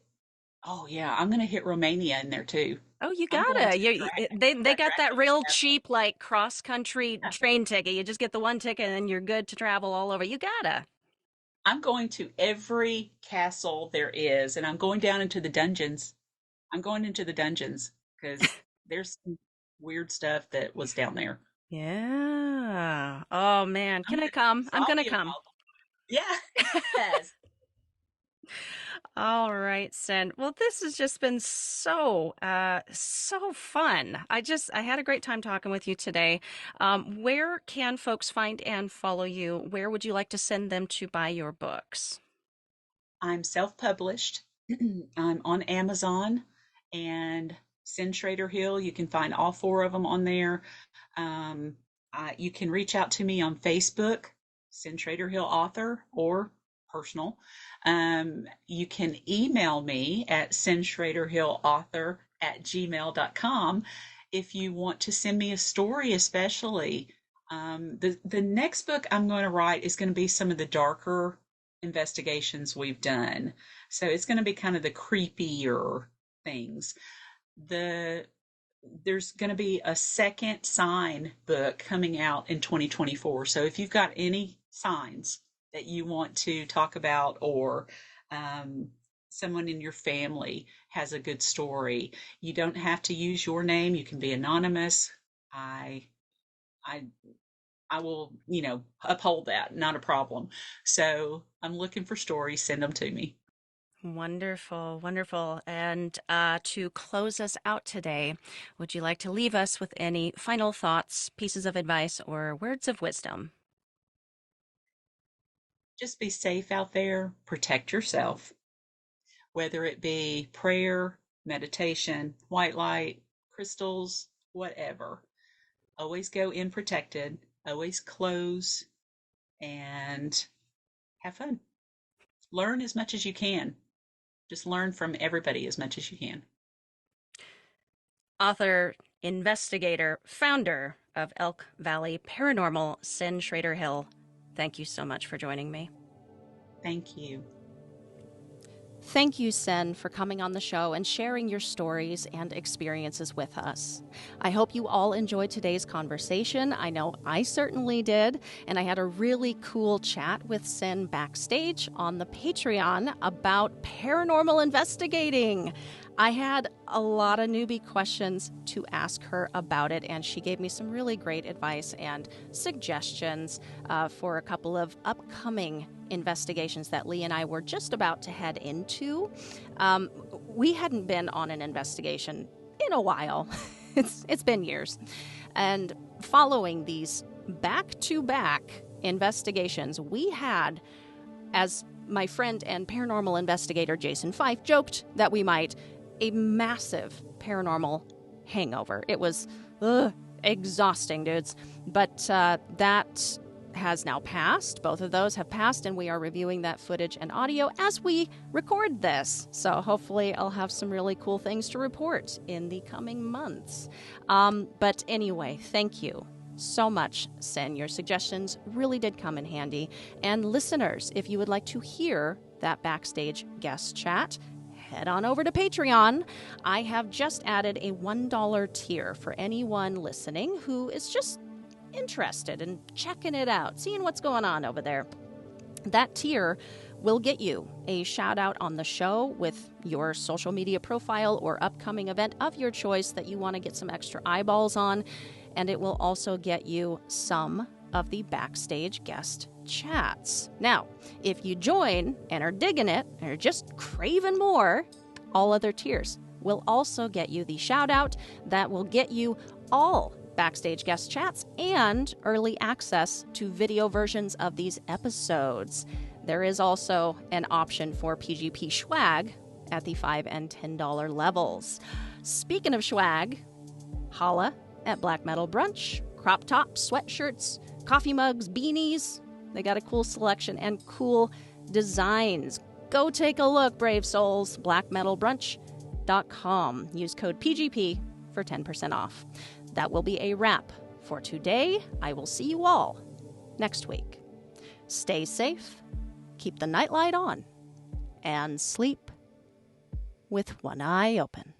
Speaker 2: Oh yeah, I'm going to hit Romania in there too.
Speaker 3: Oh, you
Speaker 2: I'm going
Speaker 3: gotta.
Speaker 2: to
Speaker 3: They got that
Speaker 2: Dracula's
Speaker 3: real
Speaker 2: castle.
Speaker 3: cheap like cross country
Speaker 2: Yeah.
Speaker 3: train ticket. You just get the one ticket and you're good to travel all over. You gotta.
Speaker 2: I'm going to every castle there is, and I'm going down into the dungeons. I'm going into the dungeons because there's some weird stuff that was down there.
Speaker 3: Yeah. Oh man,
Speaker 2: I'm
Speaker 3: can I
Speaker 2: gonna,
Speaker 3: come?
Speaker 2: so
Speaker 3: I'm
Speaker 2: I'll
Speaker 3: gonna
Speaker 2: be
Speaker 3: come.
Speaker 2: involved. Yeah. Yes.
Speaker 3: All right, Cyn. Well, this has just been so fun. I had a great time talking with you today. Where can folks find and follow you? Where would you like to send them to buy your books?
Speaker 2: I'm self-published. I'm on Amazon and Cyn Shrader Hill. You can find all four of them on there. Um, you can reach out to me on Facebook, Cyn Shrader Hill author or personal. You can email me at cynshraiderhillauthor@gmail.com if you want to send me a story, especially. The next book I'm going to write is going to be some of the darker investigations we've done. So it's going to be kind of the creepier things. The There's going to be a second sign book coming out in 2024. So if you've got any signs that you want to talk about, or um, someone in your family has a good story, you don't have to use your name. You can be anonymous. I I I will, uphold that. Not a problem. So I'm looking for stories. Send them to me.
Speaker 3: Wonderful, wonderful. And to close us out today, would you like to leave us with any final thoughts, pieces of advice, or words of wisdom?
Speaker 2: Just be safe out there. Protect yourself, whether it be prayer, meditation, white light, crystals, whatever. Always go in protected, always close, and have fun. Learn as much as you can. Just learn from everybody as much as you can.
Speaker 3: Author, investigator, founder of Elk Valley Paranormal, Cyn Shrader Hill. Thank you so much for joining me.
Speaker 2: Thank you.
Speaker 1: Thank you, Cyn, for coming on the show and sharing your stories and experiences with us. I hope you all enjoyed today's conversation. I know I certainly did, and I had a really cool chat with Cyn backstage on the Patreon about paranormal investigating. I had a lot of newbie questions to ask her about it, and she gave me some really great advice and suggestions for a couple of upcoming investigations that Lee and I were just about to head into. We hadn't been on an investigation in a while. It's been years. And following these back-to-back investigations, we had, as my friend and paranormal investigator Jason Fife joked that we might, a massive paranormal hangover. It was exhausting, dudes. But that has now passed. Both of those have passed, and we are reviewing that footage and audio as we record this. So hopefully I'll have some really cool things to report in the coming months. But anyway, thank you so much, Cyn. Your suggestions really did come in handy. And listeners, if you would like to hear that backstage guest chat, head on over to Patreon. I have just added a $1 tier for anyone listening who is just interested in checking it out, seeing what's going on over there. That tier will get you a shout out on the show with your social media profile or upcoming event of your choice that you want to get some extra eyeballs on. And it will also get you some of the backstage guest chats. Now, if you join and are digging it and are just craving more, all other tiers will also get you the shout out that will get you all backstage guest chats and early access to video versions of these episodes. There is also an option for PGP swag at the $5 and $10 levels. Speaking of swag, holla at Black Metal Brunch. Crop tops, sweatshirts, coffee mugs, beanies. They got a cool selection and cool designs. Go take a look, brave souls. blackmetalbrunch.com. Use code PGP for 10% off. That will be a wrap for today. I will see you all next week. Stay safe, keep the nightlight on, and sleep with one eye open.